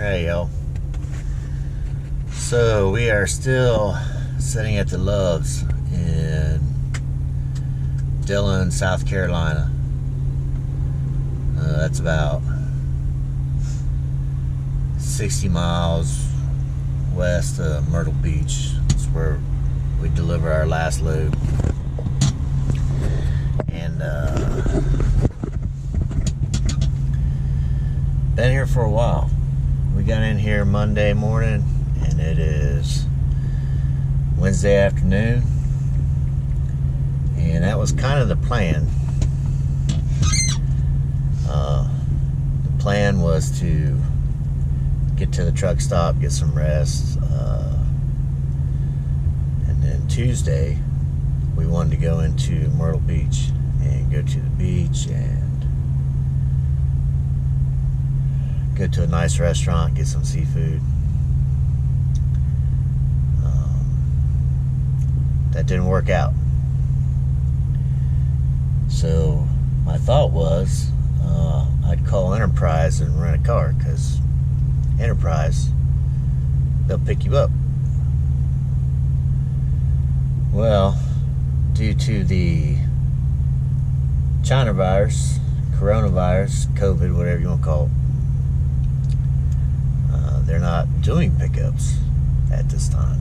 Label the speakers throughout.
Speaker 1: Hey y'all. So we are still sitting at the Loves in Dillon, South Carolina. That's about 60 miles west of Myrtle Beach. That's where we deliver our last load. And been here for a while. We got in here Monday morning and it is Wednesday afternoon, and that was kind of the plan. The plan was to get to the truck stop, get some rest, and then Tuesday we wanted to go into Myrtle Beach and go to the beach and go to a nice restaurant, get some seafood. That didn't work out. So my thought was I'd call Enterprise and rent a car, because Enterprise, they'll pick you up. Well, due to the China virus, coronavirus, COVID, whatever you want to call it, they're not doing pickups at this time.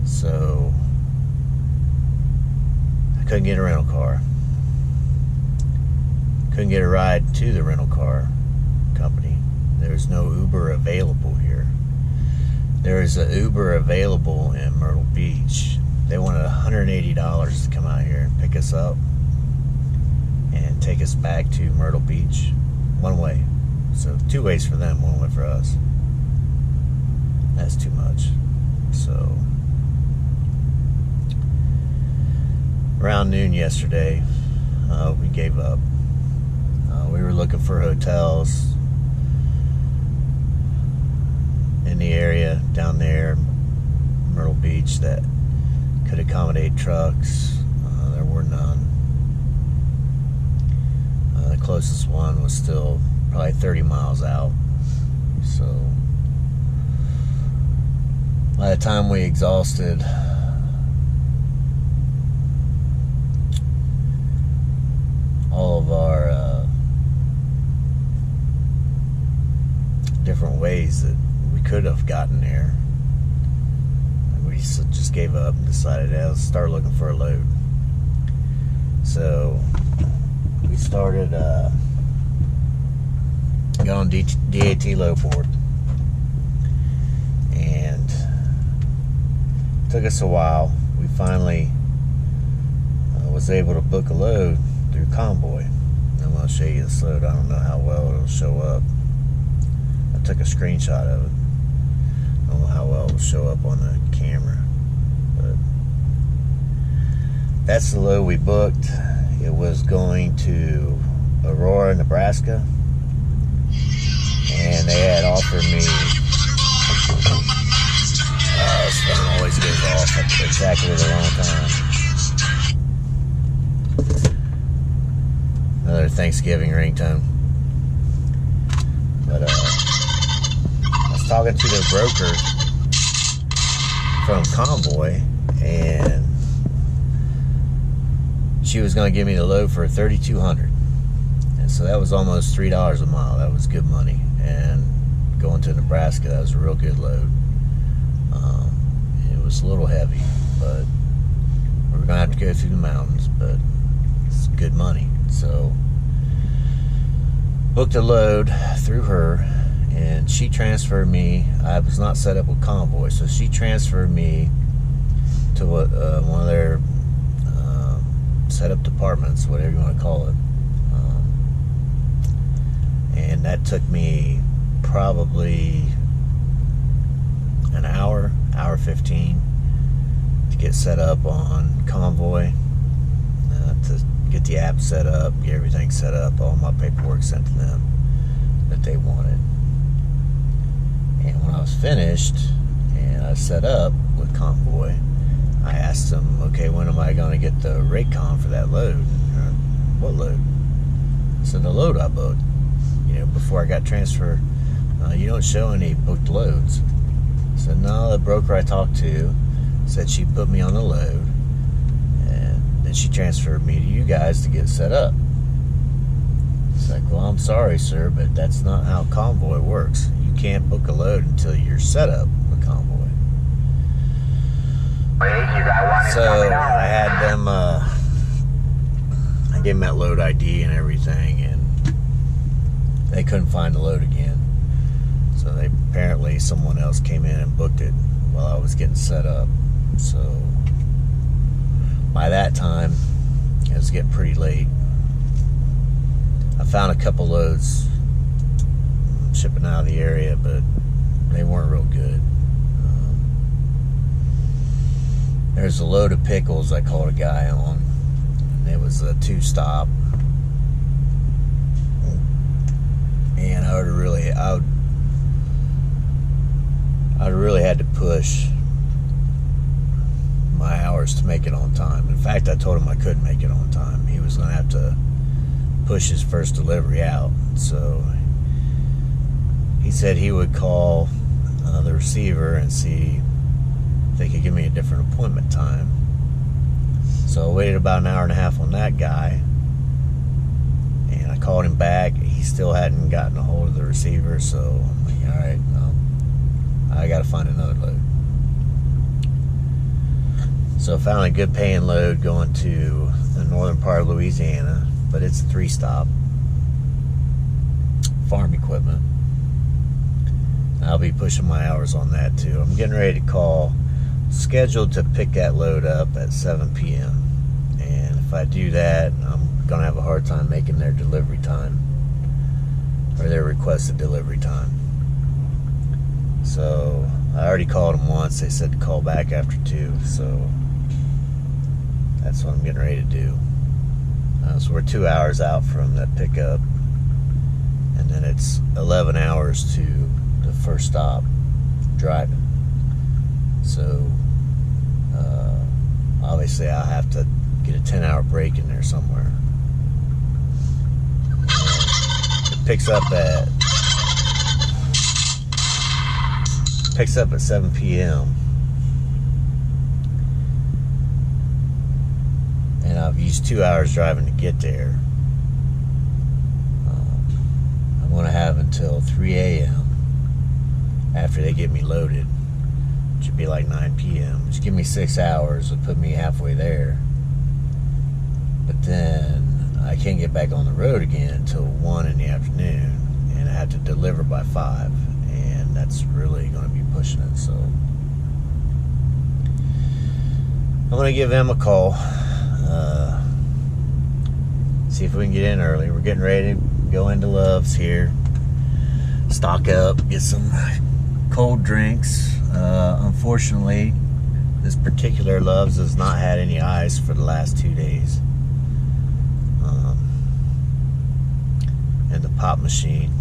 Speaker 1: So I couldn't get a rental car. Couldn't get a ride to the rental car company. There's no Uber available here. There is an Uber available in Myrtle Beach. They wanted $180 to come out here and pick us up and take us back to Myrtle Beach one way. So 2 ways for them, 1 way for us. That's too much. So around noon yesterday, we gave up. We were looking for hotels in the area down there, Myrtle Beach, that could accommodate trucks. There were none. The closest one was still probably 30 miles out. So by the time we exhausted all of our different ways that we could have gotten there, we just gave up and decided, let's start looking for a load. So we started got on DAT load board, and it took us a while. We finally was able to book a load through Convoy. I'm going to show you this load. I don't know how well it'll show up. I took a screenshot of it. I don't know how well it'll show up on the camera, but that's the load we booked. It was going to Aurora, Nebraska, and they had offered me this thing always goes off at exactly the wrong time. Another Thanksgiving ringtone. But I was talking to the broker from Convoy, and she was going to give me the load for $3,200, and so that was almost $3 a mile. That was good money. And going to Nebraska, that was a real good load. It was a little heavy, but we were going to have to go through the mountains, but it's good money. So booked a load through her, and she transferred me. I was not set up with Convoy, so she transferred me to one of their set up departments, whatever you want to call it. And that took me probably an hour 15 to get set up on Convoy, to get the app set up, get everything set up, all my paperwork sent to them that they wanted. And when I was finished and I set up with Convoy, I asked them, okay, when am I going to get the rate con for that load? What load? I said, the load I booked. before I got transferred, you don't show any booked loads. I said, no, the broker I talked to said she put me on the load, and then she transferred me to you guys to get set up. It's like, well, I'm sorry, sir, but that's not how Convoy works. You can't book a load until you're set up with Convoy. So I had them, I gave them that load ID and everything, and they couldn't find the load again. So apparently someone else came in and booked it while I was getting set up. So by that time, it was getting pretty late. I found a couple loads shipping out of the area, but they weren't real good. There's a load of pickles I called a guy on, and it was a 2-stop. And I would really had to push my hours to make it on time. In fact, I told him I couldn't make it on time. He was going to have to push his first delivery out. So he said he would call the receiver and see if they could give me a different appointment time. So I waited about an hour and a half on that guy, and I called him back. He still hadn't gotten a hold of the receiver, so I'm like, all right, I got to find another load. So I found a good paying load going to the northern part of Louisiana, but it's a 3-stop farm equipment. I'll be pushing my hours on that too. I'm getting ready to call, scheduled to pick that load up at 7 p.m. And if I do that, I'm going to have a hard time making their delivery time, or their requested delivery time. So I already called them once. They said to call back after 2, so that's what I'm getting ready to do. So we're 2 hours out from that pickup, and then it's 11 hours to the first stop driving. So obviously I'll have to get a 10-hour break in there somewhere. And it picks up at 7 p.m. and I've used 2 hours driving to get there. I'm going to have until 3 a.m. after they get me loaded, which would be like 9 p.m. Just give me 6 hours, it'll put me halfway there. But then I can't get back on the road again until 1 in the afternoon, and I have to deliver by 5, and that's really going to be pushing it. So I'm going to give them a call, see if we can get in early. We're getting ready to go into Love's here, stock up, get some cold drinks. Unfortunately, this particular Love's has not had any ice for the last 2 days. And the pop machine,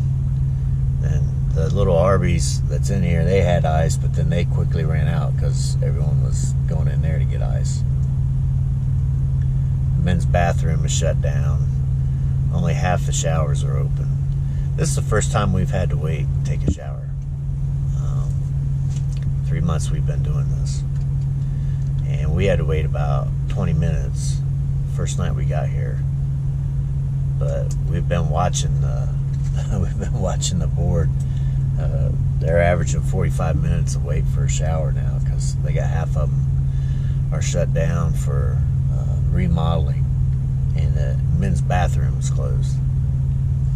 Speaker 1: and the little Arby's that's in here, they had ice, but then they quickly ran out because everyone was going in there to get ice. The men's bathroom is shut down. Only half the showers are open. This is the first time we've had to wait to take a shower. 3 months we've been doing this, and we had to wait about 20 minutes first night we got here. But we've been watching the board. They're averaging 45 minutes of wait for a shower now, because they got half of them are shut down for remodeling, and the men's bathroom is closed.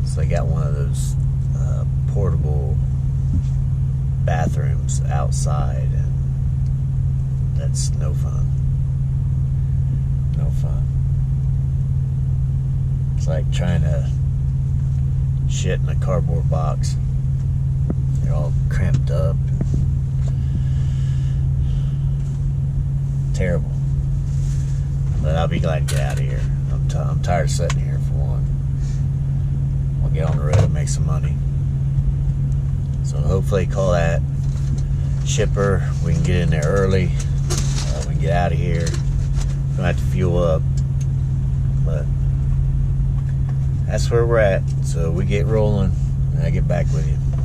Speaker 1: So they got one of those portable bathrooms outside, and that's no fun. No fun. It's like trying to shit in a cardboard box. They're all cramped up. Terrible. But I'll be glad to get out of here. I'm tired of sitting here, for one. I'll get on the road and make some money. So hopefully call that shipper. We can get in there early. We can get out of here. Don't have to fuel up. But that's where we're at. So we get rolling. I get back with you.